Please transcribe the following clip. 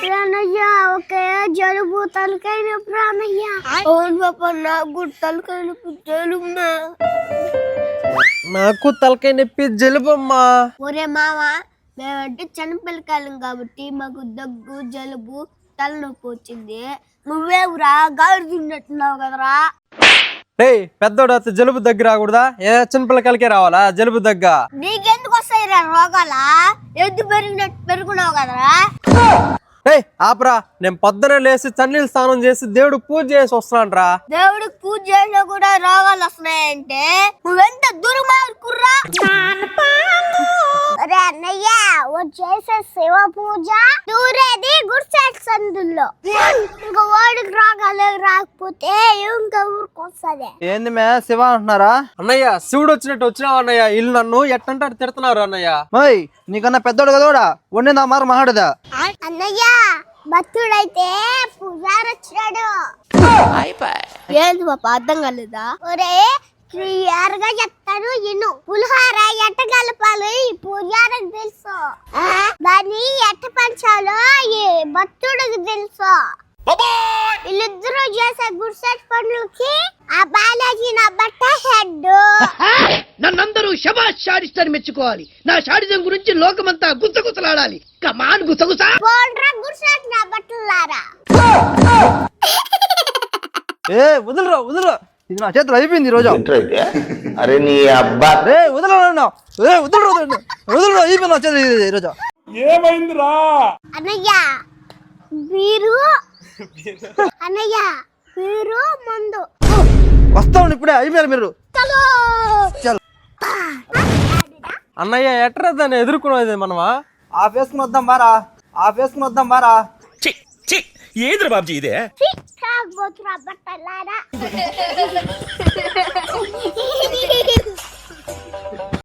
ప్రాణయ్య ఒకే జలుబు తలకాయ నొప్పి ప్రాణయ్య. అవును పాప నాకు తలకాయ నొప్పి జలుబునా. నాకు తలకాయ నొప్పి జలుబమ్మా. ఒరే మామ మేమంటే చనిపిల్లకాయలం కాబట్టి మాకు దగ్గు జలుబు తలనొప్పి వచ్చింది. నువ్వేవురా గాడి తిన్నట్టున్నావు కదరా. పెద్దోడు అయితే జలుబు దగ్గర రాకూడదా? ఏ చిన్నపిల్లకాయలకే రావాలా జలుబు దగ్గ? నీకెందుకు వస్తాయి రా రోగాలా? ఎద్దు పెరిగినట్టు పెరుగున్నావు కదరా. ఆపరా, నేను పొద్దున లేసి చన్నీళ్ళు స్నానం చేసి దేవుడు పూజ చేసి వస్తున్నాను రా. దేవుడికి పూజ చేసినా కూడా రోగాలు వస్తున్నాయంటే నువ్వెంత దుర్మార్గుర్రా. అరే అన్నయ్య చేసే శివ పూజ దూరేది గుడిసెట్ సందుల్లో. ఇంకా వాడికి రోగాలు రాకపోతే ఇంకా ఊరికి వస్తుంది. ఏంది మే శివ అంటున్నారా? అన్నయ్య శివుడు వచ్చినట్టు వచ్చినావు అన్నయ్య. ఇల్లు నన్ను ఎట్టంటే తిడుతున్నారు అన్నయ్య. మై నీకన్నా పెద్దోడు కదోడా వండిందా మారు మహాడుదా. అన్నయ్య భక్తుడైతే పూజారి వచ్చినాడు. ఏంది పాప అర్థం కాలేదా? ఒరే క్లియర్ గా చెప్తాను ఇను. పులిహార ఎట్ట కలపాలో ఈ పూజారికి తెలుసు. దాన్ని ఎట్ట పంచాలో ఈ భక్తుడికి తెలుసు. వీళ్ళిద్దరూ చేసే గుడిసెట్ పనులకి ఆ బాలాజీ నా బట్ట హెడ్. నన్నందరూ శబాష్ షాడిస్ట్ అని మెచ్చుకోవాలి. నా షాడిజం గురించి లోకమంతా గుసగుసలాడాలి. కమాన్ గుసగుస. పోండ్రా గుడిసెట్ నా బట్టలారా. వదలరా వదలరా, ఇది నా చేతులు అయిపోయింది ఈ రోజు. అరే నీ అబ్బా వదలరా వదలరా అయిపోయింది నా చేతులు ఈ రోజు. ఏమైందిరా? అన్నయ్య వీరు అన్నయ్య వీరు ముందు వస్తాం ఇప్పుడే అయిపోయారు మీరు. అన్నయ్య ఎట్రా దాన్ని ఎదుర్కొనేది మనమా? ఆఫ్ వేసుకుని వద్దాం బారా, ఆఫ్ వేసుకుని వద్దాం బారా. ఏంద్ర బాబుజీ ఇదే? బట్టలారా.